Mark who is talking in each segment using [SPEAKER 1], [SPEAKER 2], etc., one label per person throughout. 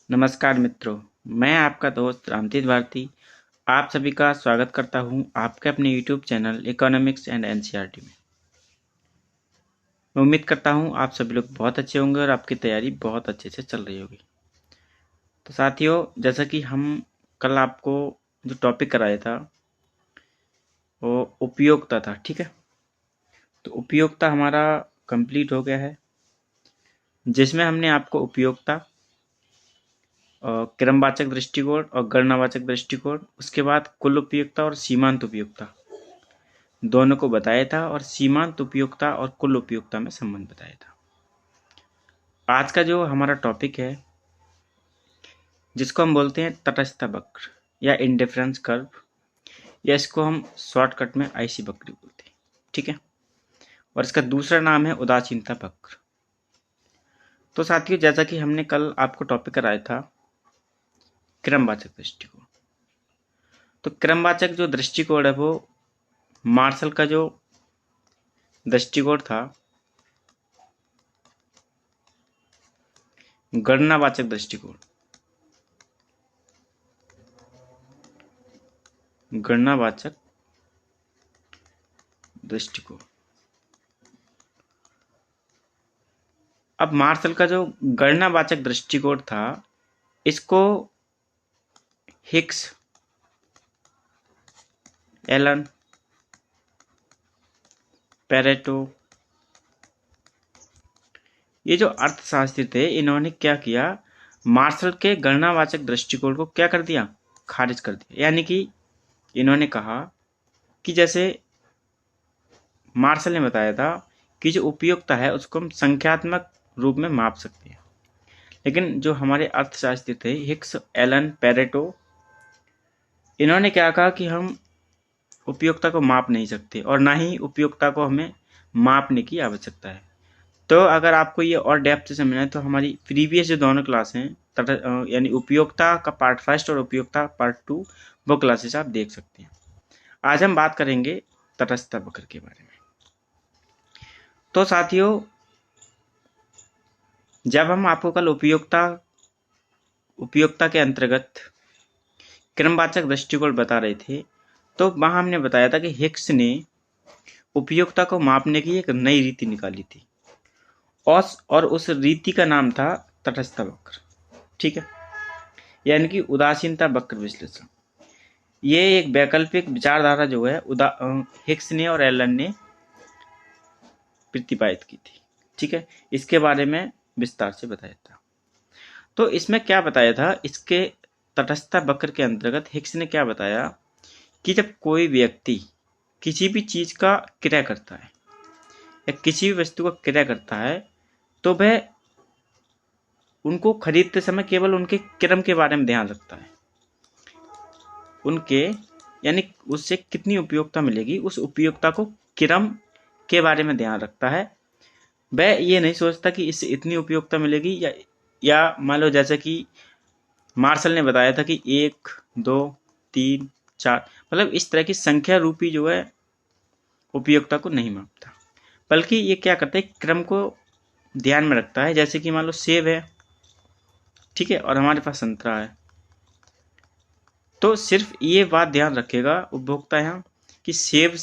[SPEAKER 1] नमस्कार मित्रों, मैं आपका दोस्त रामतीर्थ भारती आप सभी का स्वागत करता हूं आपके अपने YouTube channel economics and NCERT में। मैं उम्मीद करता हूं आप सभी लोग बहुत अच्छे होंगे और आपकी तैयारी बहुत अच्छे से चल रही होगी। तो साथियों, जैसा कि हम कल आपको जो टॉपिक कराया था वो उपयोगिता था, ठीक है। तो उपयोगिता हमारा कंप्लीट हो गया है, जिसमें हमने आपको उपयोगिता, क्रमवाचक दृष्टिकोण और गणनावाचक दृष्टिकोण, उसके बाद कुल उपयोगिता और सीमांत उपयोगिता दोनों को बताया था और सीमांत उपयोगिता और कुल उपयोगिता में संबंध बताया था। आज का जो हमारा टॉपिक है, जिसको हम बोलते हैं तटस्थ वक्र या इंडिफरेंस कर्व, या इसको हम शॉर्टकट में आईसी वक्र बोलते हैं, ठीक है। और इसका दूसरा नाम है उदासीनता वक्र। तो साथियों, जैसा कि हमने कल आपको टॉपिक कराया था क्रमवाचक दृष्टिकोण, तो क्रमवाचक जो दृष्टिकोण है वो मार्शल का जो दृष्टिकोण था गणनावाचक दृष्टिकोण, गणनावाचक दृष्टिकोण। अब मार्शल का जो गणनावाचक दृष्टिकोण था, इसको हिक्स, एलन, पेरेटो, ये जो अर्थशास्त्री थे, इन्होंने क्या किया, मार्शल के गणनावाचक दृष्टिकोण को क्या कर दिया, खारिज कर दिया। यानी कि इन्होंने कहा कि जैसे मार्शल ने बताया था कि जो उपयोगिता है उसको हम संख्यात्मक रूप में माप सकते हैं, लेकिन जो हमारे अर्थशास्त्री थे हिक्स, एलन, पेरेटो, इन्होंने क्या कहा कि हम उपयोगिता को माप नहीं सकते और ना ही उपयोगिता को हमें मापने की आवश्यकता है। तो अगर आपको ये और डेप्थ से समझना है तो हमारी प्रीवियस जो दोनों क्लास हैं, यानी उपयोगिता का पार्ट फर्स्ट और उपयोगिता पार्ट 2, वो क्लासेस आप देख सकते हैं। आज हम बात करेंगे तटस्थ वक्र के बारे में। तो साथियों, जब हम आपको कल उपयोगिता के अंतर्गत क्रमवाचक दृष्टिकोण बता रहे थे, तो वहां हमने बताया था कि हिक्स ने उपयोगिता को मापने की एक नई रीति निकाली थी और उस रीति का नाम था तटस्थ वक्र, ठीक है, यानी कि उदासीनता वक्र विश्लेषण। ये एक वैकल्पिक विचारधारा जो है हिक्स ने और एलन ने प्रतिपादित की थी, ठीक है। इसके बारे में विस्तार से बताया था। तो इसमें क्या बताया था, इसके तटस्थ वक्र के अंतर्गत हिक्स ने क्या बताया कि जब कोई व्यक्ति किसी भी चीज का क्रय करता है या किसी भी वस्तु का क्रय करता है, तो वह उनको खरीदते समय केवल उनके क्रम के बारे में ध्यान रखता है, उनके यानी उससे कितनी उपयोगिता मिलेगी उस उपयोगिता को क्रम के बारे में ध्यान रखता है। वह ये नहीं सोचता कि इससे इतनी उपयोगिता मिलेगी या मान लो जैसे कि मार्शल ने बताया था कि 1, 2, 3, 4, मतलब इस तरह की संख्या रूपी जो है उपयोगिता को नहीं मापता, बल्कि ये क्या करता है, क्रम को ध्यान में रखता है। जैसे कि मान लो सेब है, ठीक है, और हमारे पास संतरा है, तो सिर्फ ये बात ध्यान रखेगा उपभोक्ता यहाँ कि सेब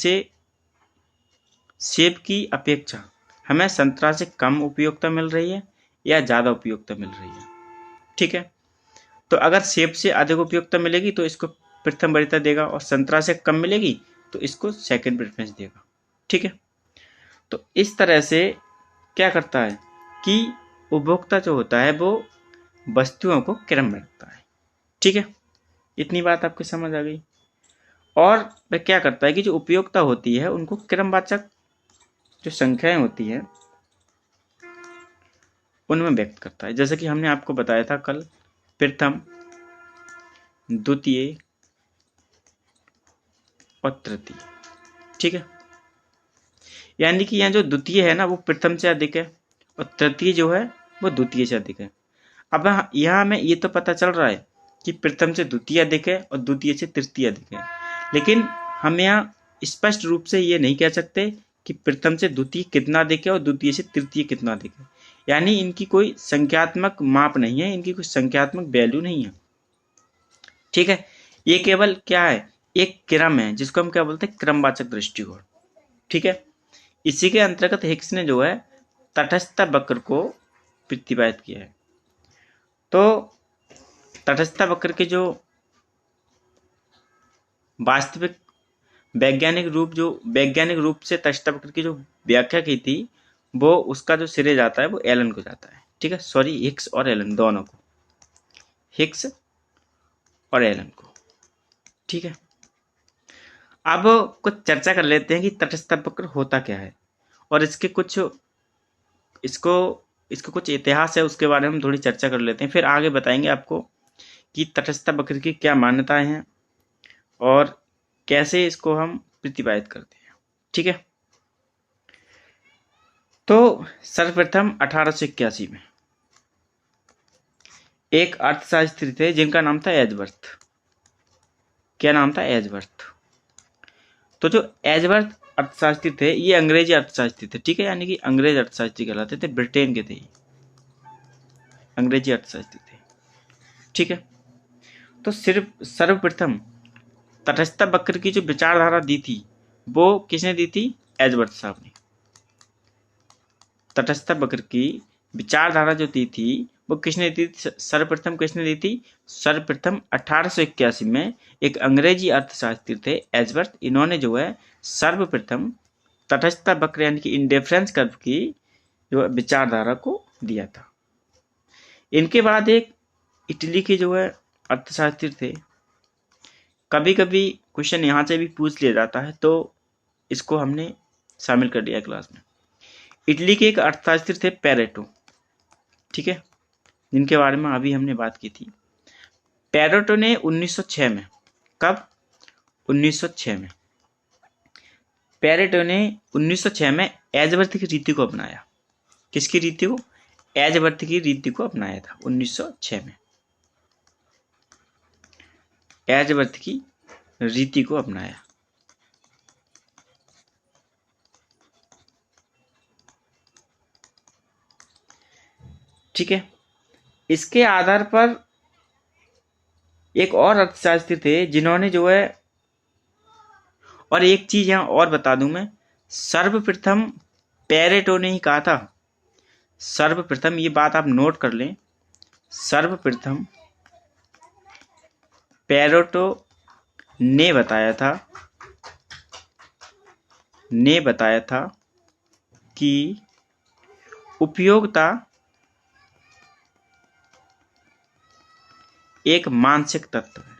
[SPEAKER 1] की अपेक्षा हमें संतरा से कम उपयोगिता मिल रही है या ज़्यादा उपयोगिता मिल रही है, ठीक है। तो अगर सेब से अधिक उपयोगिता मिलेगी तो इसको प्रथम वरीयता देगा, और संतरा से कम मिलेगी तो इसको सेकंड प्रेफरेंस देगा, ठीक है। तो इस तरह से क्या करता है कि उपभोक्ता जो होता है वो वस्तुओं को क्रम में रखता है, ठीक है। इतनी बात आपको समझ आ गई। और वह क्या करता है कि जो उपयोगिता होती है उनको क्रमवाचक जो संख्याएं होती है उनमें व्यक्त करता है। जैसे कि हमने आपको बताया था कल, प्रथम, द्वितीय और तृतीय, ठीक है। यानी कि यहाँ जो द्वितीय है ना वो प्रथम से अधिक है और तृतीय जो है वो द्वितीय से अधिक है। अब यहाँ हमें ये तो पता चल रहा है कि प्रथम से द्वितीय अधिक है और द्वितीय से तृतीय अधिक है, लेकिन हम यहाँ स्पष्ट रूप से ये नहीं कह सकते कि प्रथम से द्वितीय कितना अधिक है और द्वितीय से तृतीय कितना अधिक है। यानी इनकी कोई संख्यात्मक माप नहीं है, इनकी कोई संख्यात्मक वैल्यू नहीं है। ठीक है, ये केवल क्या है, एक क्रम है जिसको हम क्या बोलते हैं, क्रमवाचक दृष्टिकोण। ठीक है, इसी के अंतर्गत हिक्स ने जो है तटस्थता वक्र को प्रतिपादित किया है। तो तटस्थता वक्र के जो वास्तविक वैज्ञानिक रूप से तटस्थता वक्र की जो व्याख्या की थी, वो उसका जो श्रेय जाता है वो एलन को जाता है। ठीक है, सॉरी, हिक्स और एलन दोनों को, हिक्स और एलन को। ठीक है, अब कुछ चर्चा कर लेते हैं कि तटस्थता वक्र होता क्या है और इसके कुछ कुछ इतिहास है, उसके बारे में थोड़ी चर्चा कर लेते हैं। फिर आगे बताएंगे आपको कि तटस्थता वक्र की क्या मान्यताएं हैं और कैसे इसको हम प्रतिपादित करते हैं। ठीक है, तो सर्वप्रथम 1881 में एक अर्थशास्त्री थे जिनका नाम था एजवर्थ। क्या नाम था, एजवर्थ। तो जो एजवर्थ अर्थशास्त्री थे, ये अंग्रेजी अर्थशास्त्री थे। ठीक है, यानी कि अंग्रेज अर्थशास्त्री कहलाते थे, ब्रिटेन के थे, अंग्रेजी अर्थशास्त्री थे। ठीक है, तो सिर्फ सर्वप्रथम तटस्थता वक्र की जो विचारधारा दी थी वो किसने दी थी, एजवर्थ साहब ने। तटस्थता वक्र की विचारधारा जो दी थी वो किसने दी थी, सर्वप्रथम किसने दी थी, सर्वप्रथम 1881 में एक अंग्रेजी अर्थशास्त्री थे एजवर्थ। इन्होंने जो है सर्वप्रथम तटस्थता वक्र यानी कि इंडिफरेंस कर्व की जो विचारधारा को दिया था। इनके बाद एक इटली के जो है अर्थशास्त्री थे, कभी कभी क्वेश्चन यहाँ से भी पूछ लिया जाता है तो इसको हमने शामिल कर दिया क्लास में। इटली के एक अर्थशास्त्री थे पेरेटो। ठीक है, जिनके बारे में अभी हमने बात की थी। पेरेटो ने 1906 में, कब, 1906 में, पेरेटो ने 1906 में एजवर्थ की रीति को अपनाया। किसकी रीति को, एजवर्थ की रीति को अपनाया था 1906 में, एजवर्थ की रीति को अपनाया। ठीक है, इसके आधार पर एक और अर्थशास्त्री थे जिन्होंने जो है, और एक चीज यहां और बता दूं मैं, सर्वप्रथम पेरेटो ने ही कहा था, सर्वप्रथम, ये बात आप नोट कर लें, सर्वप्रथम पेरेटो ने बताया था कि उपयोगिता एक मानसिक तत्व है,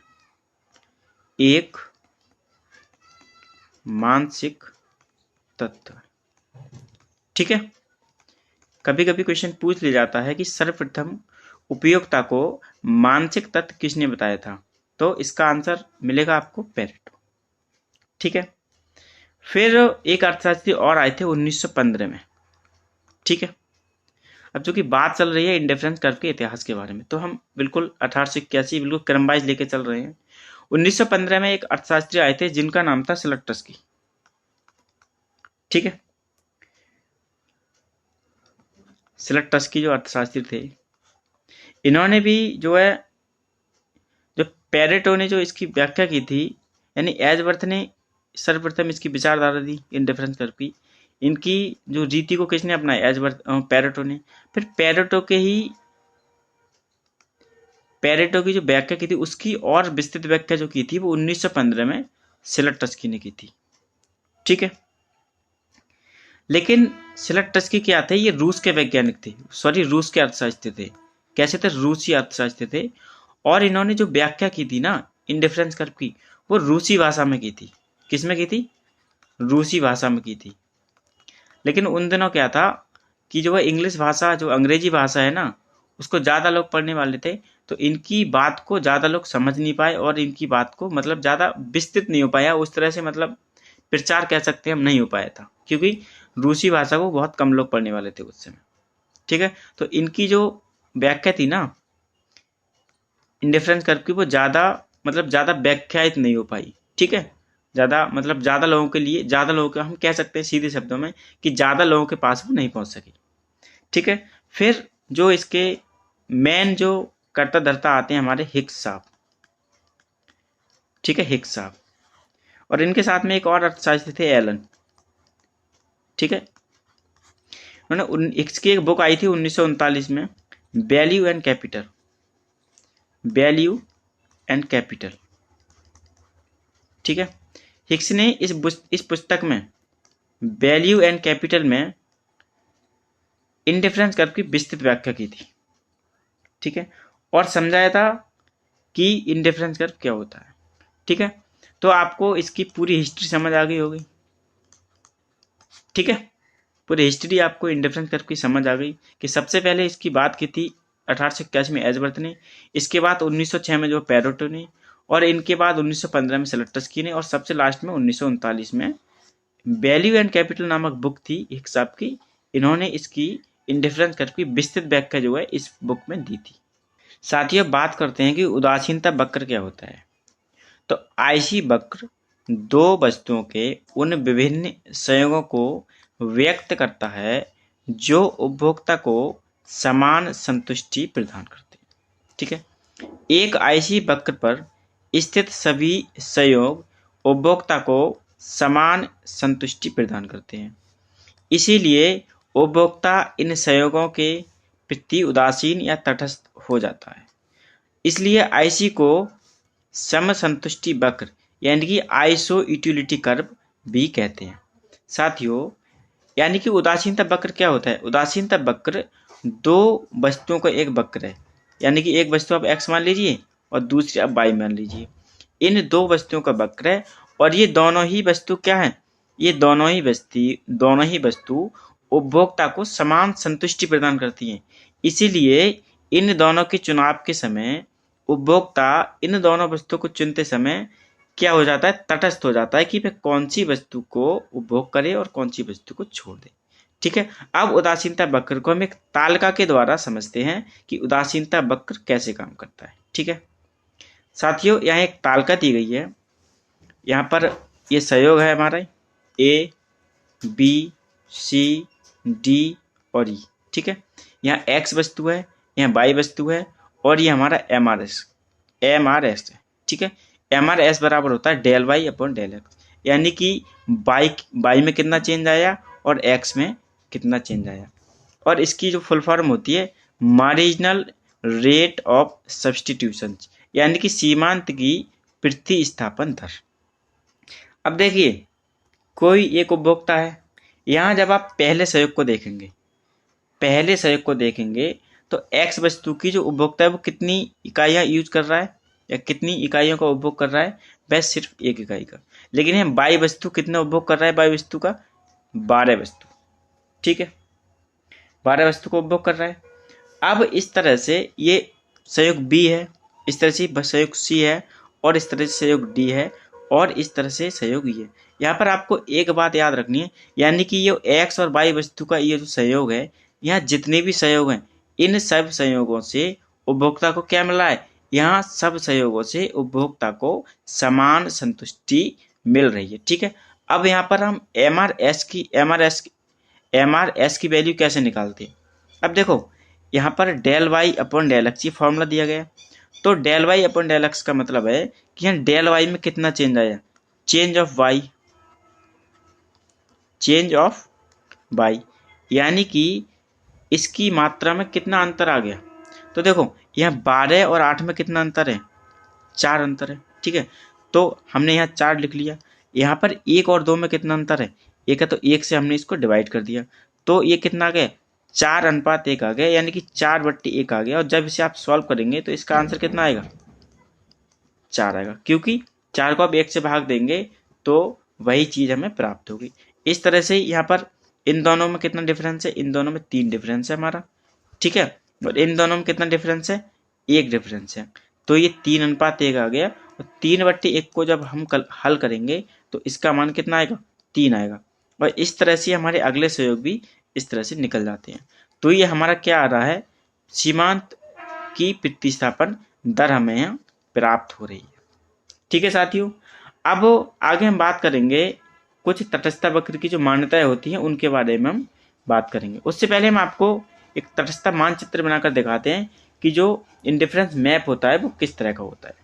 [SPEAKER 1] एक मानसिक तत्व। ठीक है, कभी कभी क्वेश्चन पूछ लिया जाता है कि सर्वप्रथम उपयोगिता को मानसिक तत्व किसने बताया था, तो इसका आंसर मिलेगा आपको पेरेटो। ठीक है, फिर एक अर्थशास्त्री और आए थे 1915 में। ठीक है, अब जो कि बात चल रही है इंडिफरेंस कर्व के इतिहास के बारे में, तो हम बिल्कुल 1881 बिल्कुल क्रम वाइज लेके चल रहे हैं। 1915 में एक अर्थशास्त्री आए थे जिनका नाम था सिलटस्की। ठीक है, सिलटस्की जो अर्थशास्त्री थे, इन्होंने भी जो है, जो पेरेटो ने जो इसकी व्याख्या की थी, यानी एजवर्थ ने सर्वप्रथम इसकी विचारधारा दी इंडिफरेंस कर्व की, इनकी जो रीति को किसने अपनाया, एजवर्थ, पेरेटो ने। फिर पेरेटो की जो व्याख्या की थी उसकी और विस्तृत व्याख्या जो की थी वो 1915 में सिलटस्की ने की थी। ठीक है, लेकिन सिलटस्की क्या थे, ये रूस के वैज्ञानिक थे, सॉरी रूस के अर्थशास्त्री थे। कैसे थे, रूसी अर्थशास्त्री थे, और इन्होंने जो व्याख्या की थी ना इंडिफरेंस कर्व की, वो रूसी भाषा में की थी। किस में की थी, रूसी भाषा में की थी। लेकिन उन दिनों क्या था कि जो है इंग्लिश भाषा, जो अंग्रेजी भाषा है ना, उसको ज़्यादा लोग पढ़ने वाले थे, तो इनकी बात को ज़्यादा लोग समझ नहीं पाए और इनकी बात को मतलब ज़्यादा विस्तृत नहीं हो पाया, उस तरह से मतलब प्रचार कह सकते हैं हम, नहीं हो पाया था, क्योंकि रूसी भाषा को बहुत कम लोग पढ़ने वाले थे उस समय। ठीक है, तो इनकी जो व्याख्या थी ना इंडिफरेंस कर्व की, वो ज़्यादा व्याख्यायित नहीं हो पाई। ठीक है, ज़्यादा लोगों के हम कह सकते हैं सीधे शब्दों में कि ज़्यादा लोगों के पास वो नहीं पहुंच सकी। ठीक है, फिर जो इसके मेन जो कर्ता धर्ता आते हैं हमारे हिग्स साहब, ठीक है, हिग्स साहब, और इनके साथ में एक और अर्थशास्त्री थे एलन, ठीक है। उन्होंने हिग्स की एक बुक आई थी 1939 में, value and capital, value and capital, ठीक है। हिग्स ने इस पुस्तक में वैल्यू एंड कैपिटल में इंडिफरेंस कर्व की विस्तृत व्याख्या की थी, ठीक है, और समझाया था कि इंडिफरेंस कर्व क्या होता है, ठीक है। तो आपको इसकी पूरी हिस्ट्री समझ आ गई होगी, ठीक है, पूरी हिस्ट्री आपको इंडिफरेंस कर्व की समझ आ गई कि सबसे पहले इसकी बात की थी 1881 में एजवर्थ ने, इसके बाद 1906 में जो पेरेटो ने, और इनके बाद 1915 में सलट्टस्की ने, और सबसे लास्ट में 1939 में वैल्यू एंड कैपिटल नामक बुक थी हिग्स साहब की, इन्होंने इसकी इंडिफरेंस कर्व की विस्तृत व्याख्या जो है इस बुक में दी थी। साथियों, बात करते हैं कि उदासीनता वक्र क्या होता है। तो आईसी वक्र दो वस्तुओं के उन विभिन्न संयोगों को व्यक्त करता है जो उपभोक्ता को समान संतुष्टि प्रदान करते हैं, ठीक है। एक आईसी वक्र पर स्थित सभी संयोग उपभोक्ता को समान संतुष्टि प्रदान करते हैं, इसीलिए उपभोक्ता इन संयोगों के प्रति उदासीन या तटस्थ हो जाता है। इसलिए आईसी को समसंतुष्टि वक्र यानी कि आइसो यूटिलिटी कर्व भी कहते हैं। साथियों, यानी कि उदासीनता वक्र क्या होता है? उदासीनता वक्र दो वस्तुओं का एक वक्र है, यानी कि एक वस्तु आप x मान लीजिए और दूसरी आप y मान लीजिए। इन दो वस्तुओं का वक्र है और ये दोनों ही वस्तु क्या है? ये दोनों ही वस्तु उपभोक्ता को समान संतुष्टि प्रदान करती हैं। इसीलिए इन दोनों के चुनाव के समय उपभोक्ता इन दोनों वस्तुओं को चुनते समय क्या हो जाता है? तटस्थ हो जाता है कि वह कौन सी वस्तु को उपभोग करे और कौन सी वस्तु को छोड़ दे, ठीक है। अब उदासीनता वक्र को हम एक तालिका के द्वारा समझते हैं कि उदासीनता वक्र कैसे काम करता है, ठीक है। साथियों, यहाँ एक तालिका दी गई है, यहाँ पर ये सहयोग है हमारा ए बी सी डी और ई, ठीक है। यहाँ एक्स वस्तु है, यहाँ वाई वस्तु है और ये हमारा एम आर एस है, ठीक है। एम आर एस बराबर होता है del y upon del x, यानी कि वाई में कितना चेंज आया और एक्स में कितना चेंज आया, और इसकी जो फुल फॉर्म होती है मार्जिनल रेट ऑफ सब्स्टिट्यूशन, यानी कि सीमांत की प्रतिस्थापन दर। अब देखिए, कोई एक उपभोक्ता है, यहाँ जब आप पहले संयोग को देखेंगे तो एक्स वस्तु की जो उपभोक्ता है वो कितनी इकाइयाँ यूज कर रहा है या कितनी इकाइयों का उपभोग कर रहा है? बस सिर्फ एक इकाई का। लेकिन यहाँ वाई वस्तु कितना उपभोग कर रहा है? वाई वस्तु का 12 वस्तु, ठीक है, 12 वस्तु को उपभोग कर रहा है। अब इस तरह से ये संयोग बी है, इस तरह से संयोग सी है, और इस तरह से संयोग डी है, और इस तरह से सहयोग ये। यहाँ पर आपको एक बात याद रखनी है, यानी कि ये एक्स और वाई वस्तु का ये जो सहयोग है, यहाँ जितने भी सहयोग हैं इन सब संयोगों से उपभोक्ता को क्या मिला है? यहाँ सब संयोगों से उपभोक्ता को समान संतुष्टि मिल रही है, ठीक है। अब यहाँ पर हम एम आर एस की वैल्यू कैसे निकालते हैं? अब देखो, यहाँ पर del y upon del x ये फॉर्मूला दिया गया, तो del y upon del x का मतलब है कि यहाँ डेल वाई में कितना चेंज आया? चेंज ऑफ वाई, यानी कि इसकी मात्रा में कितना अंतर आ गया? तो देखो, यहाँ 12 और 8 में कितना अंतर है? 4 अंतर है, ठीक है। तो हमने यहाँ 4 लिख लिया। यहाँ पर 1 और 2 में कितना अंतर है? 1 है, तो 1 से हमने इसको डिवाइड कर दिया, तो ये कितना आ गया? 4:1 आ गया, यानी कि 4/1 आ गया। और जब इसे आप सॉल्व करेंगे तो इसका आंसर कितना आएगा? 4 आएगा, क्योंकि 4 को आप 1 से भाग देंगे तो वही चीज हमें प्राप्त होगी। इस तरह से यहाँ पर इन दोनों में कितना डिफरेंस है? इन दोनों में 3 डिफरेंस है हमारा, ठीक है। और इन दोनों में कितना डिफरेंस है? 1 डिफरेंस है। तो ये 3:1 आ गया, और 3/1 को जब हम हल करेंगे तो इसका मान कितना आएगा? 3 आएगा। और इस तरह से हमारे अगले सहयोग भी इस तरह से निकल जाते हैं। तो ये हमारा क्या आ रहा है? सीमांत की प्रतिस्थापन दर हमें यहाँ प्राप्त हो रही है, ठीक है साथियों। अब आगे हम बात करेंगे कुछ तटस्थता वक्र की जो मान्यताएं होती हैं उनके बारे में हम बात करेंगे। उससे पहले हम आपको एक तटस्थ मानचित्र बनाकर दिखाते हैं कि जो इंडिफरेंस मैप होता है वो किस तरह का होता है।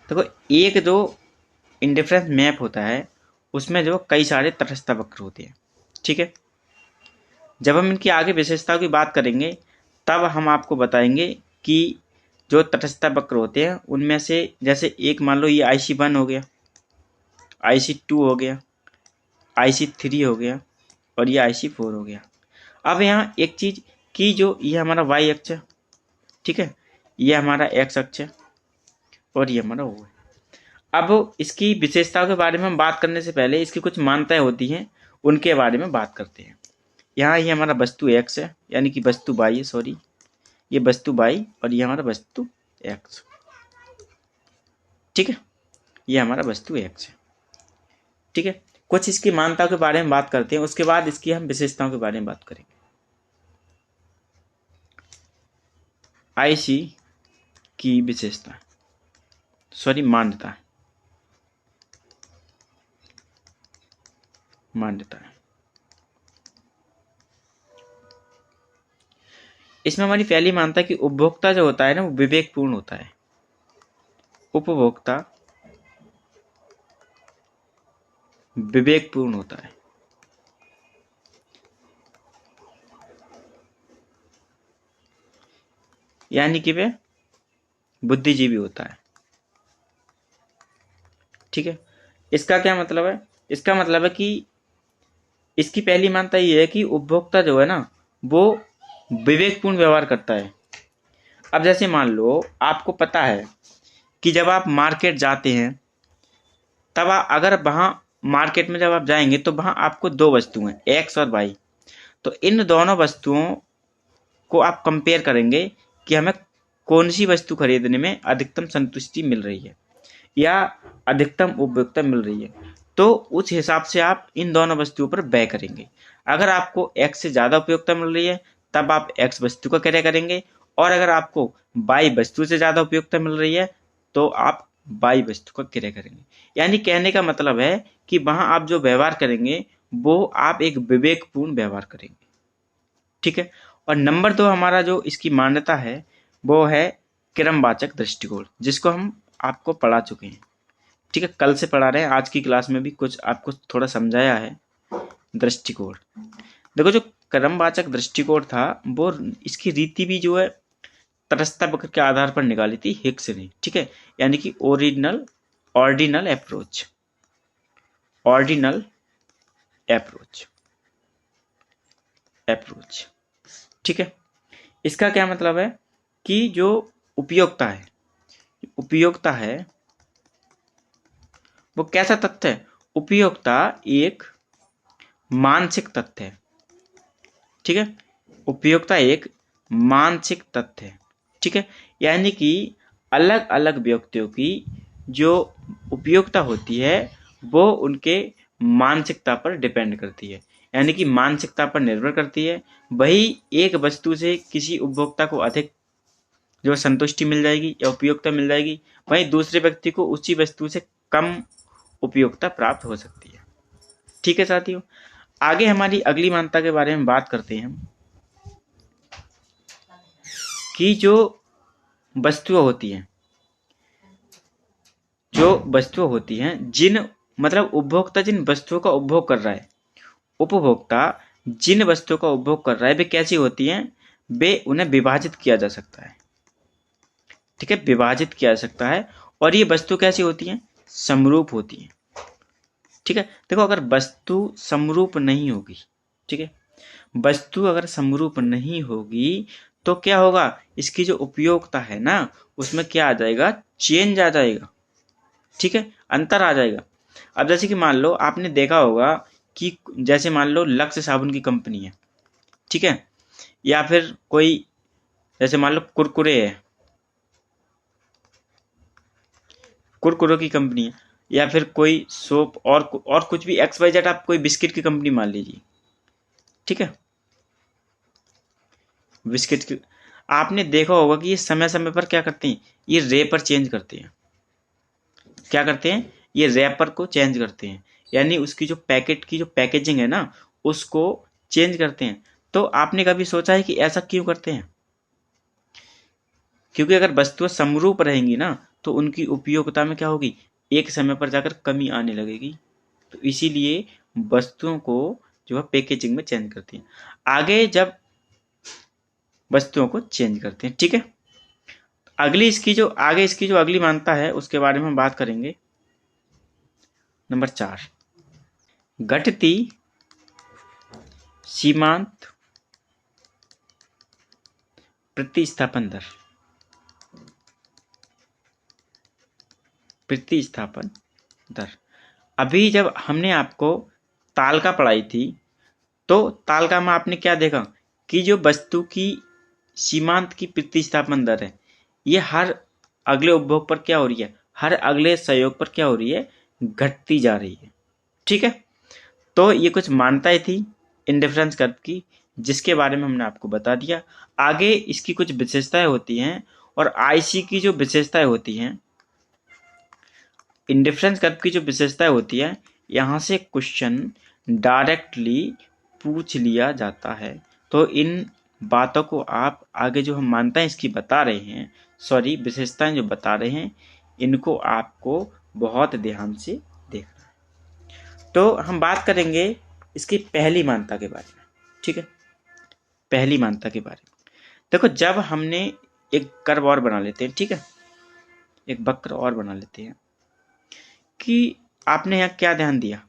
[SPEAKER 1] देखो, एक जो इंडिफरेंस मैप होता है उसमें जो कई सारे तटस्थ वक्र होते हैं, ठीक है। जब हम इनकी आगे विशेषताओं की बात करेंगे तब हम आपको बताएंगे कि जो तटस्थ वक्र होते हैं उनमें से जैसे एक मान लो ये IC1 हो गया, IC2 हो गया, IC3 हो गया और ये IC4 हो गया। अब यहाँ एक चीज कि जो ये हमारा y अक्ष है, ठीक है, ये हमारा x अक्ष है और ये हमारा o है। अब इसकी विशेषताओं के बारे में हम बात करने से पहले इसकी कुछ मान्यताएं होती हैं, उनके बारे में बात करते हैं। यहाँ ये हमारा वस्तु x है, यानी कि वस्तु y है, सॉरी, ये वस्तु y और ये हमारा वस्तु x, ठीक है, ये हमारा वस्तु x है, ठीक है। कुछ इसकी मान्यताओं के बारे में बात करते हैं, उसके बाद इसकी हम विशेषताओं के बारे में बात करेंगे। IC की विशेषता, सॉरी, मान्यता है, मान्यता है। इसमें हमारी पहली मान्यता कि उपभोक्ता जो होता है ना वो विवेकपूर्ण होता है। उपभोक्ता विवेकपूर्ण होता है, यानी कि वे बुद्धिजीवी होता है, ठीक है। इसका क्या मतलब है? इसका मतलब है कि इसकी पहली मान्यता ये है कि उपभोक्ता जो है ना वो विवेकपूर्ण व्यवहार करता है। अब जैसे मान लो आपको पता है कि जब आप मार्केट जाते हैं तब अगर वहां मार्केट में जब आप जाएंगे तो वहां आपको दो वस्तुएं एक्स और वाई, तो इन दोनों वस्तुओं को आप कंपेयर करेंगे कि हमें कौन सी वस्तु खरीदने में अधिकतम संतुष्टि मिल रही है या अधिकतम उपयोगिता मिल रही है, तो उस हिसाब से आप इन दोनों वस्तुओं पर व्यय करेंगे। अगर आपको एक्स से ज़्यादा उपयोगिता मिल रही है तब आप एक्स वस्तु का क्रय करेंगे, और अगर आपको वाई वस्तु से ज़्यादा उपयोगिता मिल रही है तो आप वाई वस्तु का क्रय करेंगे। यानी कहने का मतलब है कि वहां आप जो व्यवहार करेंगे वो आप एक विवेकपूर्ण व्यवहार करेंगे, ठीक है। और नंबर 2 हमारा जो इसकी मान्यता है वो है क्रमवाचक दृष्टिकोण, जिसको हम आपको पढ़ा चुके हैं, ठीक है, कल से पढ़ा रहे हैं, आज की क्लास में भी कुछ आपको थोड़ा समझाया है। दृष्टिकोण, देखो जो क्रमवाचक दृष्टिकोण था वो इसकी रीति भी जो है तटस्थ वक्र के आधार पर निकाली थी हिक्स ने, ठीक है, यानी कि ऑर्डिनल अप्रोच, ऑर्डिनल अप्रोच, ठीक है। इसका क्या मतलब है कि जो उपयोगिता है वो कैसा तथ्य है? उपयोगिता एक मानसिक तथ्य है, ठीक है, उपयोगिता एक मानसिक तथ्य है, ठीक है। यानी कि अलग अलग व्यक्तियों की जो उपयोगिता होती है वो उनके मानसिकता पर डिपेंड करती है, यानी कि मानसिकता पर निर्भर करती है। वही एक वस्तु से किसी उपभोक्ता को अधिक जो संतुष्टि मिल जाएगी या उपयोगिता मिल जाएगी, वहीं दूसरे व्यक्ति को उसी वस्तु से कम उपयोगिता प्राप्त हो सकती है, ठीक है साथियों। आगे हमारी अगली मान्यता के बारे में बात करते हैं हम कि जो वस्तुएं होती हैं जिन मतलब उपभोक्ता जिन वस्तुओं का उपभोग कर रहा है, उपभोक्ता जिन वस्तुओं का उपभोग कर रहा है वे कैसी होती हैं? वे उन्हें विभाजित किया जा सकता है, ठीक है, विभाजित किया जा सकता है। और ये वस्तु कैसी होती हैं? समरूप होती हैं, ठीक है। देखो अगर वस्तु समरूप नहीं होगी, ठीक है, वस्तु अगर समरूप नहीं होगी तो क्या होगा? इसकी जो उपयोगिता है ना उसमें क्या आ जाएगा? चेंज आ जाएगा, ठीक है, अंतर आ जाएगा। अब जैसे कि मान लो आपने देखा होगा कि जैसे मान लो लक्स साबुन की कंपनी है, ठीक है, या फिर कोई जैसे मान लो कुरकुरे की कंपनी है, या फिर कोई सोप और कुछ भी XYZ, आप कोई बिस्किट की कंपनी मान लीजिए, ठीक है। बिस्किट की, आपने देखा होगा कि ये समय समय पर क्या करते हैं, ये रेपर चेंज करते हैं। क्या करते हैं, ये रैपर को चेंज करते हैं, यानी उसकी जो पैकेट की जो पैकेजिंग है ना उसको चेंज करते हैं। तो आपने कभी सोचा है कि ऐसा क्यों करते हैं? क्योंकि अगर वस्तुएं समरूप रहेंगी ना तो उनकी उपयोगिता में क्या होगी, एक समय पर जाकर कमी आने लगेगी। तो इसीलिए वस्तुओं को जो है पैकेजिंग में चेंज करती हैं, आगे जब वस्तुओं को चेंज करते हैं। ठीक है, इसकी जो अगली मान्यता है उसके बारे में हम बात करेंगे। नंबर 4, घटती सीमांत प्रतिस्थापन दर। प्रतिस्थापन दर, अभी जब हमने आपको तालिका पढ़ाई थी तो तालिका में आपने क्या देखा कि जो वस्तु की सीमांत की प्रतिस्थापन दर है ये हर अगले उपभोग पर क्या हो रही है, हर अगले संयोग पर क्या हो रही है, घटती जा रही है। ठीक है, तो ये कुछ मान्यताएं थी इंडिफरेंस कर्व की जिसके बारे में हमने आपको बता दिया। आगे इसकी कुछ विशेषताएं होती हैं और आईसी की जो विशेषताएं होती हैं, इंडिफरेंस कर्व की जो विशेषताएं होती है यहाँ से क्वेश्चन डायरेक्टली पूछ लिया जाता है। तो इन बातों को आप आगे जो हम मान्यताएं इसकी बता रहे हैं, सॉरी विशेषताएं जो बता रहे हैं, इनको आपको बहुत ध्यान से देखना है। तो हम बात करेंगे इसकी पहली मान्यता के बारे में। ठीक है, पहली मान्यता के बारे में देखो, जब हमने एक कर्व और बना लेते हैं, ठीक है, एक वक्र और बना लेते हैं कि आपने यहाँ क्या ध्यान दिया,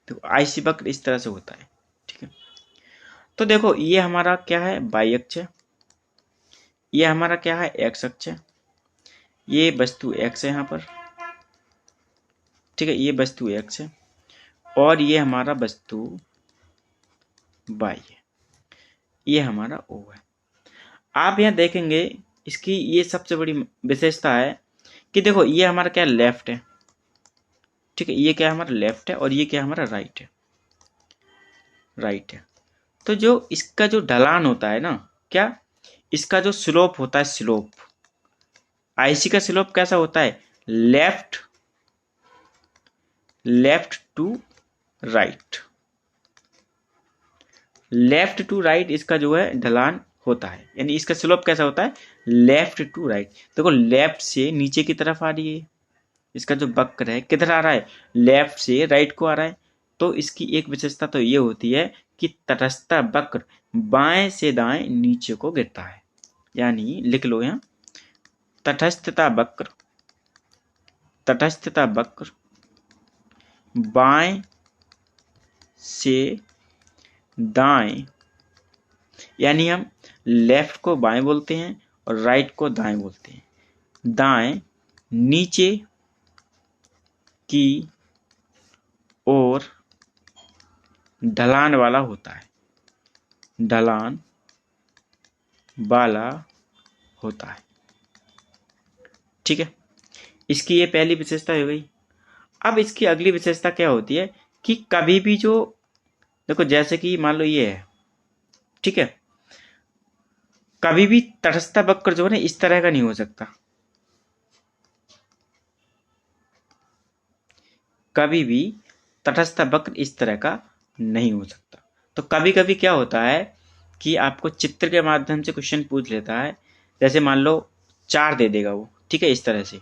[SPEAKER 1] तो आईसी वक्र इस तरह से होता है। ठीक है, तो देखो ये हमारा क्या है, वाई अक्ष है, ये हमारा क्या है, एक्स अक्ष है, ये वस्तु एक्स है यहाँ पर। ठीक है, ये वस्तु एक्स है और ये हमारा वस्तु वाई है, ये हमारा ओ है। आप यहाँ देखेंगे इसकी ये सबसे बड़ी विशेषता है कि देखो ये हमारा क्या लेफ्ट है। ठीक है, ये क्या हमारा लेफ्ट है और ये क्या हमारा राइट है, राइट है। तो जो इसका जो ढलान होता है ना, क्या इसका जो स्लोप होता है, स्लोप आईसी का स्लोप कैसा होता है, left to right, left to right इसका जो है ढलान होता है, यानी इसका स्लोप कैसा होता है, लेफ्ट टू राइट। देखो लेफ्ट से नीचे की तरफ आ रही है, इसका जो वक्र है किधर आ रहा है, लेफ्ट से राइट को आ रहा है। तो इसकी एक विशेषता तो ये होती है कि तटस्थ वक्र बाएं से दाएं नीचे को गिरता है, यानी लिख लो यहाँ तटस्थता वक्र बाएं से दाएं, यानी हम लेफ्ट को बाएं बोलते हैं और राइट को दाएं बोलते हैं। दाएं नीचे की ओर ढलान वाला होता है, ढलान वाला होता है। ठीक है, इसकी ये पहली विशेषता हो गई। अब इसकी अगली विशेषता क्या होती है कि कभी भी जो देखो जैसे कि मान लो ये है, ठीक है, कभी भी तटस्थ वक्र जो है ना इस तरह का नहीं हो सकता, कभी भी तटस्थ वक्र इस तरह का नहीं हो सकता। तो कभी कभी क्या होता है कि आपको चित्र के माध्यम से क्वेश्चन पूछ लेता है, जैसे मान लो 4 दे देगा वो, ठीक है, इस तरह से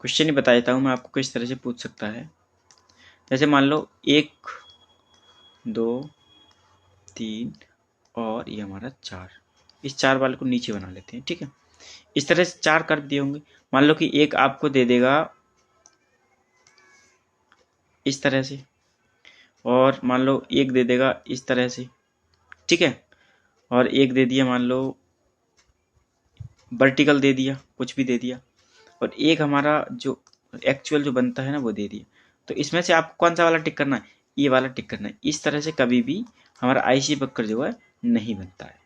[SPEAKER 1] क्वेश्चन ही बता देता हूं मैं आपको किस तरह से पूछ सकता है। जैसे मान लो 1 2 3 और ये हमारा 4, इस 4 वाले को नीचे बना लेते हैं। ठीक है, इस तरह से 4 कर्व दिए होंगे। मान लो कि एक आपको दे देगा इस तरह से और मान लो एक दे देगा इस तरह से, ठीक है, और एक दे दिया मान लो वर्टिकल दे दिया, कुछ भी दे दिया, और एक हमारा जो एक्चुअल जो बनता है ना वो दे दिया। तो इसमें से आपको कौन सा वाला टिक करना है, ये वाला टिक करना है। इस तरह से कभी भी हमारा आईसी वक्र जो है नहीं बनता है।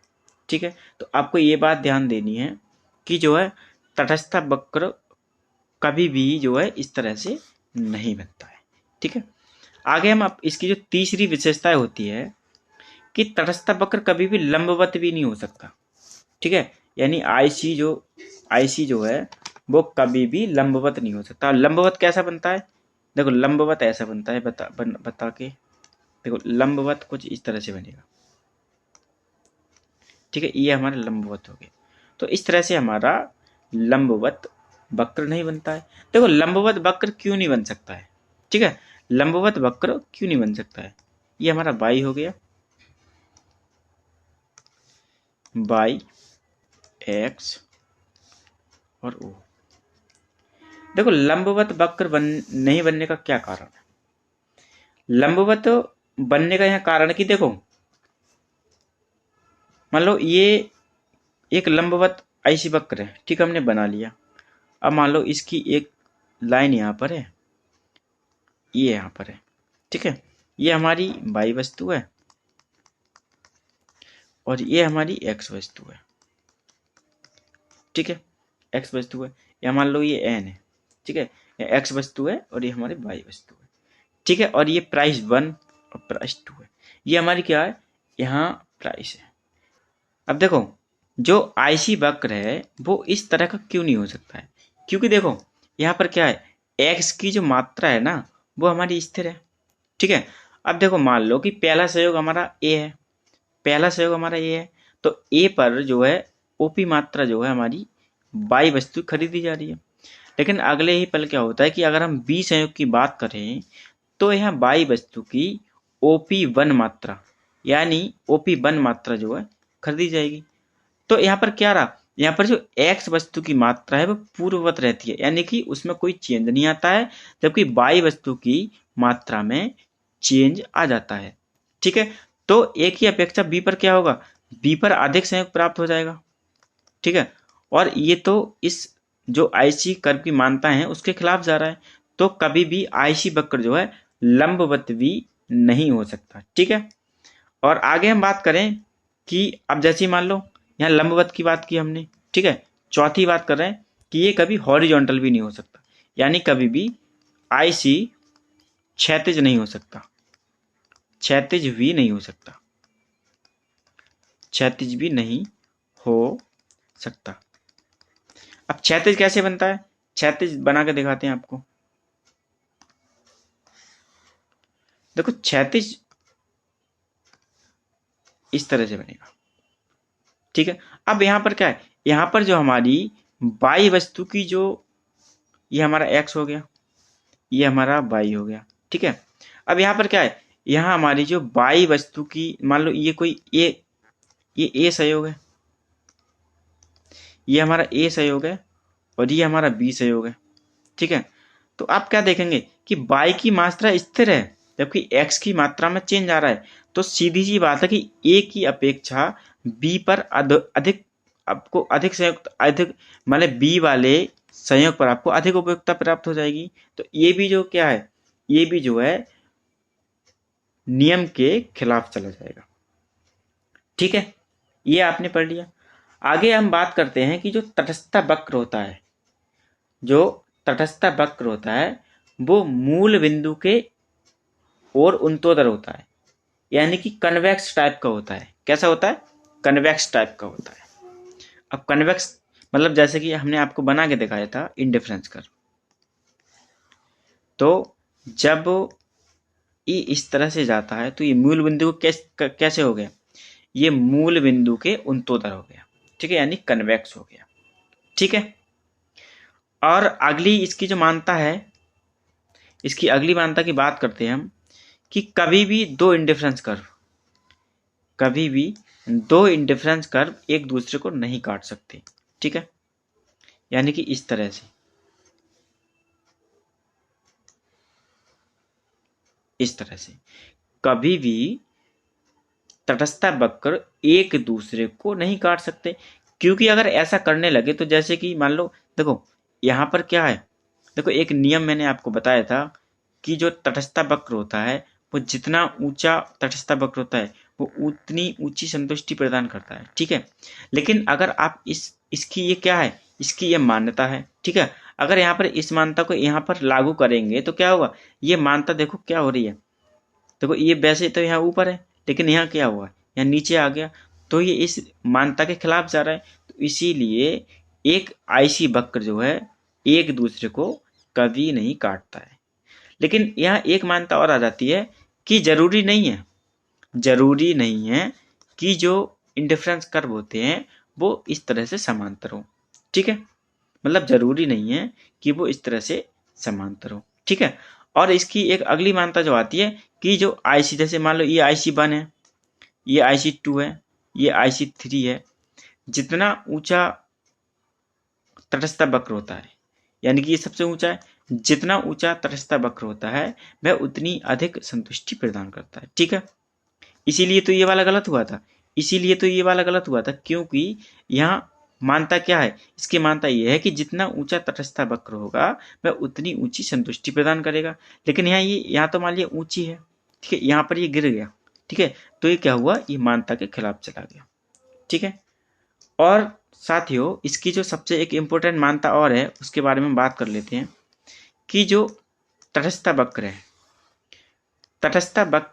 [SPEAKER 1] ठीक है, तो आपको ये बात ध्यान देनी है कि जो है तटस्थ वक्र कभी भी जो है इस तरह से नहीं बनता है। ठीक है, आगे हम इसकी जो तीसरी विशेषता होती है कि तटस्थ वक्र कभी भी लंबवत भी नहीं हो सकता। ठीक है, यानी आईसी जो है वो कभी भी लंबवत नहीं हो सकता। लंबवत कैसा बनता है, देखो लंबवत ऐसा बनता है, बता के देखो, लंबवत कुछ इस तरह से बनेगा। ठीक है, ये हमारा लंबवत हो गया। तो इस तरह से हमारा लंबवत वक्र नहीं बनता है। देखो लंबवत वक्र क्यों नहीं बन सकता है, ठीक है, लंबवत वक्र क्यों नहीं बन सकता है, ये हमारा बाई हो गया, बाई एक्स और ओ। देखो लंबवत वक्र नहीं बनने का क्या कारण है, लंबवत बनने का यहाँ कारण कि देखो मान लो ये एक लंबवत ऐसी वक्र है, ठीक, हमने बना लिया। अब मान लो इसकी एक लाइन यहाँ पर है, ये यहाँ पर है, ठीक है, ये हमारी बाई वस्तु है और ये हमारी एक्स वस्तु है। ठीक है, एक्स वस्तु है, या मान लो ये एन है, ठीक है, ये एक्स वस्तु है और ये हमारी वाई वस्तु है। ठीक है, और ये प्राइस 1 और प्राइस 2 है, ये हमारी क्या है, यहाँ प्राइस है। अब देखो जो आईसी वक्र है वो इस तरह का क्यों नहीं हो सकता है, क्योंकि देखो यहाँ पर क्या है, एक्स की जो मात्रा है ना वो हमारी स्थिर है। ठीक है, अब देखो मान लो कि पहला सहयोग हमारा ए है, पहला सहयोग हमारा ए है, तो ए पर जो है ओपी मात्रा जो है हमारी बाई वस्तु खरीदी जा रही है। लेकिन अगले ही पल क्या होता है कि अगर हम बी संयोग की बात करें तो यहाँ बाई वस्तु की OP1 मात्रा यानी OP1 मात्रा जो है खरीदी जाएगी। तो यहाँ पर क्या रहा, यहाँ पर जो एक्स वस्तु की मात्रा है वो पूर्ववत रहती है, यानी कि उसमें कोई चेंज नहीं आता है, जबकि बाई वस्तु की मात्रा में चेंज आ जाता है। ठीक है, तो एक ही अपेक्षा बी पर क्या होगा, बी पर अधिक संयोग प्राप्त हो जाएगा। ठीक है, और ये तो इस जो आईसी कर्व की मानता है उसके खिलाफ जा रहा है, तो कभी भी आईसी वक्र जो है लंबवत भी नहीं हो सकता। ठीक है, और आगे हम बात करें कि अब जैसे मान लो यहाँ लंबवत की बात की हमने, ठीक है, चौथी बात कर रहे हैं कि ये कभी हॉरिजॉन्टल भी नहीं हो सकता, यानी कभी भी आईसी क्षैतिज नहीं हो सकता, क्षैतिज भी नहीं हो सकता, क्षैतिज भी नहीं हो सकता। अब क्षैतिज कैसे बनता है, क्षैतिज बना के दिखाते हैं आपको। देखो क्षैतिज इस तरह से बनेगा। ठीक है, अब यहां पर क्या है, यहां पर जो हमारी बाई वस्तु की जो, ये हमारा एक्स हो गया, ये हमारा बाई हो गया। ठीक है, अब यहां पर क्या है, यहां हमारी जो बाई वस्तु की, मान लो ये कोई ये ए संयोग है, ये हमारा ए संयोग है और ये हमारा बी संयोग है। ठीक है, तो आप क्या देखेंगे कि बाई की मात्रा स्थिर है जबकि एक्स की मात्रा में चेंज आ रहा है, तो सीधी सी बात है कि ए की अपेक्षा बी पर अधिक आपको अधिक संयुक्त अधिक मतलब बी वाले संयोग पर आपको अधिक उपयुक्तता प्राप्त हो जाएगी। तो ये भी जो क्या है, ये भी जो है नियम के खिलाफ चला जाएगा। ठीक है, ये आपने पढ़ लिया। आगे हम बात करते हैं कि जो तटस्थ वक्र होता है, जो तटस्थ वक्र होता है वो मूल बिंदु के और उन्तोदर होता है, यानी कि कन्वेक्स टाइप का होता है। कैसा होता है, कन्वेक्स टाइप का होता है। अब कन्वेक्स मतलब जैसे कि हमने आपको बना के दिखाया था इंडिफरेंस कर्व, तो जब ये इस तरह से जाता है तो ये मूल बिंदु को कैसे हो गया, ये मूल बिंदु के उन्तोदर हो गया। ठीक है, यानी कन्वेक्स हो गया। ठीक है, और अगली इसकी जो मानता है, इसकी अगली मानता की बात करते हैं हम कि कभी भी दो इंडिफरेंस कर्व एक दूसरे को नहीं काट सकते। ठीक है, यानी कि इस तरह से, इस तरह से कभी भी तटस्थ वक्र एक दूसरे को नहीं काट सकते, क्योंकि अगर ऐसा करने लगे तो जैसे कि मान लो देखो यहां पर क्या है, देखो एक नियम मैंने आपको बताया था कि जो तटस्थ वक्र होता है वो जितना ऊंचा तटस्थ वक्र होता है वो उतनी ऊंची संतुष्टि प्रदान करता है। ठीक है, लेकिन अगर आप इसकी ये क्या है, इसकी ये मान्यता है। ठीक है, अगर यहाँ पर इस मान्यता को यहाँ पर लागू करेंगे तो क्या होगा, ये मान्यता देखो क्या हो रही है, देखो ये वैसे तो यहाँ ऊपर है, लेकिन यहाँ क्या हुआ, यहाँ नीचे आ गया, तो ये इस मान्यता के खिलाफ जा रहा है। तो इसीलिए एक आईसी वक्र जो है एक दूसरे को कभी नहीं काटता है। लेकिन यहाँ एक मान्यता और आ जाती है कि जरूरी नहीं है कि जो इंडिफरेंस कर्व होते हैं वो इस तरह से समांतर हो। ठीक है, मतलब जरूरी नहीं है कि वो इस तरह से समांतर हो। ठीक है, और इसकी एक अगली मान्यता जो आती है कि जो आईसी, जैसे मान लो ये IC1 है, ये IC2 है, ये IC3 है, जितना ऊंचा तटस्थ वक्र होता है, यानी कि ये सबसे ऊंचा है, जितना ऊंचा तटस्थ वक्र होता है वह उतनी अधिक संतुष्टि प्रदान करता है। ठीक है, इसीलिए तो ये वाला गलत हुआ था, क्योंकि यहाँ मानता क्या है, इसकी मानता यह है कि जितना ऊंचा तटस्थ वक्र होगा वह उतनी ऊंची संतुष्टि प्रदान करेगा। लेकिन यहाँ तो मान लिया ऊंची है, ठीक है, यहाँ पर ये गिर गया। ठीक है, तो ये क्या हुआ, ये मानता के खिलाफ चला गया। ठीक है, और साथियों इसकी जो सबसे एक इम्पोर्टेंट मानता और है उसके बारे में बात कर लेते हैं कि जो तटस्थ वक्र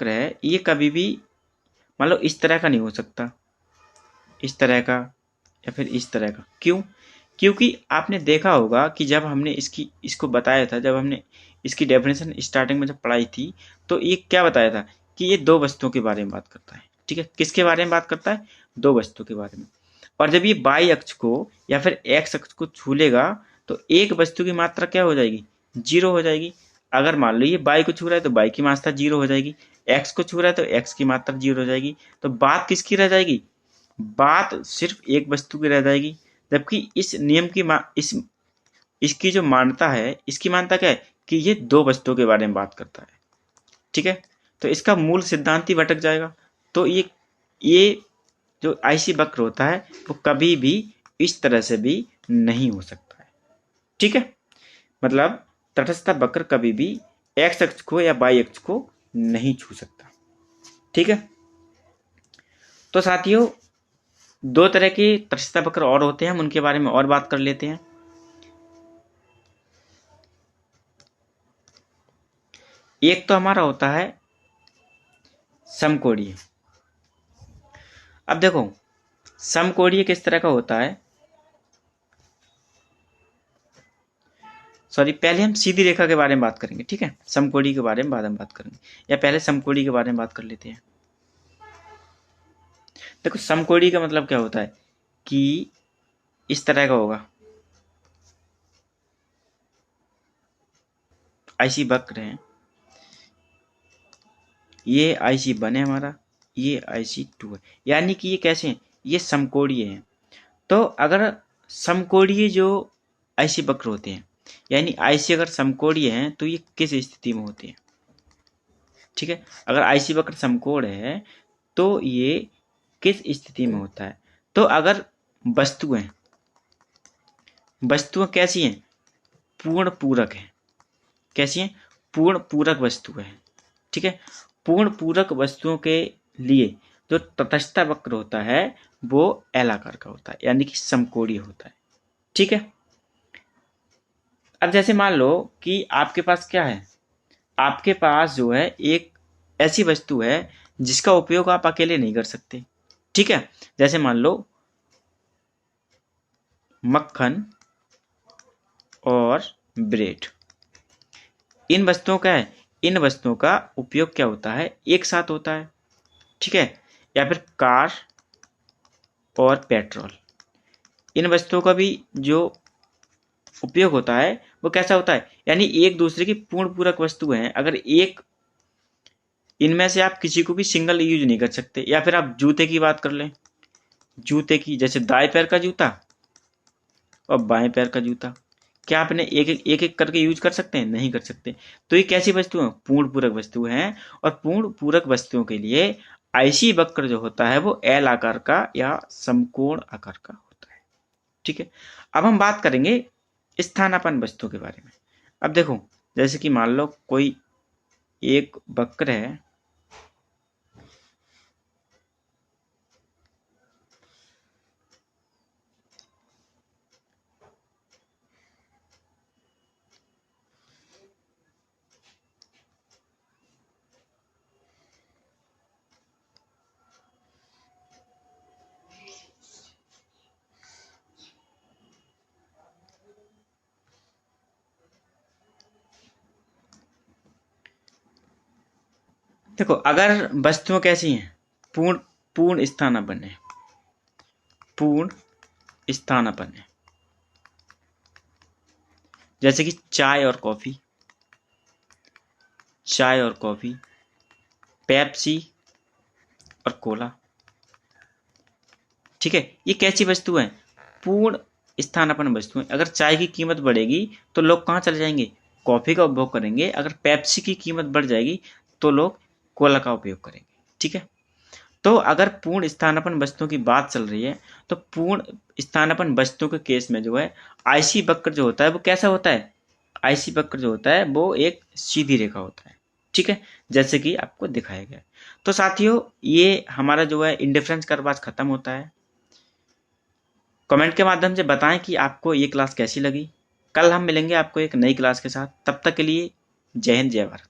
[SPEAKER 1] है, ये कभी भी मान लो इस तरह का नहीं हो सकता, इस तरह का या फिर इस तरह का। क्यों? क्योंकि आपने देखा होगा कि जब हमने इसको बताया था, जब हमने इसकी डेफिनेशन स्टार्टिंग में जब पढ़ाई थी, तो ये क्या बताया था कि ये दो वस्तुओं के बारे में बात करता है। ठीक है, किसके बारे में बात करता है, दो वस्तुओं के बारे में। और जब ये बाई अक्ष को या फिर एक्स अक्ष को छू लेगा तो एक वस्तु की मात्रा क्या हो जाएगी, जीरो हो जाएगी। अगर मान लो ये बाई को छू रहा है तो बाई की मात्रा जीरो हो जाएगी, एक्स को छू रहा है तो एक्स की मात्रा जीरो हो जाएगी। तो बात किसकी रह जाएगी, बात सिर्फ एक वस्तु की रह जाएगी। जबकि इस नियम की इसकी जो मान्यता है, इसकी मान्यता क्या है कि ये दो वस्तुओं के बारे में बात करता है। ठीक है, तो इसका मूल सिद्धांत ही भटक जाएगा। तो ये जो आईसी वक्र होता है वो कभी भी इस तरह से भी नहीं हो सकता है। ठीक है, मतलब तटस्थ वक्र कभी भी एक्स अक्ष को या वाई अक्ष को नहीं छू सकता। ठीक है, तो साथियों दो तरह के तटस्थ वक्र और होते हैं, हम उनके बारे में और बात कर लेते हैं। एक तो हमारा होता है समकोणीय। अब देखो समकोणीय किस तरह का होता है, सॉरी पहले हम सीधी रेखा के बारे में बात करेंगे। ठीक है, समकोणीय के बारे में बाद में बात करेंगे, या पहले समकोणीय के बारे में बात कर लेते हैं। देखो समकोणीय का मतलब क्या होता है कि इस तरह का होगा, आईसी वक्र है, ये IC1 है हमारा, ये IC2 है, यानी कि ये कैसे हैं, ये समकोणीय हैं। तो अगर समकोणीय जो आईसी वक्र होते हैं, यानी आईसी अगर समकोणीय हैं तो ये किस स्थिति में होते हैं। ठीक है, अगर आईसी वक्र समकोण है तो ये किस स्थिति में होता है। तो अगर वस्तुएं कैसी हैं, पूर्ण पूरक हैं। कैसी हैं, पूर्ण पूरक वस्तुएं हैं। ठीक है, पूर्ण पूरक वस्तुओं के लिए जो तटस्थ वक्र होता है वो एल आकार का होता है, यानी कि समकोणीय होता है। ठीक है, अब जैसे मान लो कि आपके पास क्या है, आपके पास जो है एक ऐसी वस्तु है जिसका उपयोग आप अकेले नहीं कर सकते। ठीक है, जैसे मान लो मक्खन और ब्रेड, इन वस्तुओं का है, इन वस्तुओं का उपयोग क्या होता है, एक साथ होता है। ठीक है, या फिर कार और पेट्रोल, इन वस्तुओं का भी जो उपयोग होता है वो कैसा होता है, यानी एक दूसरे की पूर्ण पूरक वस्तु हैं। अगर एक इनमें से आप किसी को भी सिंगल यूज नहीं कर सकते। या फिर आप जूते की बात कर लें, जूते की, जैसे दाएं पैर का जूता और बाएं पैर का जूता, क्या आपने एक एक करके यूज कर सकते हैं, नहीं कर सकते। तो ये कैसी वस्तु है, पूर्ण पूरक वस्तु हैं। और पूर्ण पूरक वस्तुओं के लिए आईसी वक्र जो होता है वो एल आकार का या समकोण आकार का होता है। ठीक है, अब हम बात करेंगे स्थानापन्न वस्तुओं के बारे में। अब देखो जैसे कि मान लो कोई एक वक्र है, देखो अगर वस्तुएं कैसी हैं, पूर्ण पूर्ण स्थानापन्न है, पूर्ण स्थानापन्न है, जैसे कि चाय और कॉफी, चाय और कॉफी, पेप्सी और कोला, ठीक है, ये कैसी वस्तु है, पूर्ण स्थानापन्न वस्तु है। अगर चाय की कीमत बढ़ेगी तो लोग कहाँ चले जाएंगे, कॉफी का उपभोग करेंगे। अगर पेप्सी की कीमत बढ़ जाएगी तो लोग कोला का उपयोग करेंगे, ठीक है। तो अगर पूर्ण स्थानापन्न वस्तुओं की बात चल रही है तो पूर्ण स्थानापन्न वस्तुओं के केस में जो है आईसी वक्र जो होता है वो कैसा होता है, आईसी वक्र जो होता है वो एक सीधी रेखा होता है, ठीक है, जैसे कि आपको दिखाया गया है। तो साथियों ये हमारा जो है इंडिफरेंस कर्व आज खत्म होता है। कमेंट के माध्यम से बताएं कि आपको ये क्लास कैसी लगी। कल हम मिलेंगे आपको एक नई क्लास के साथ, तब तक के लिए जय हिंद जय भारत।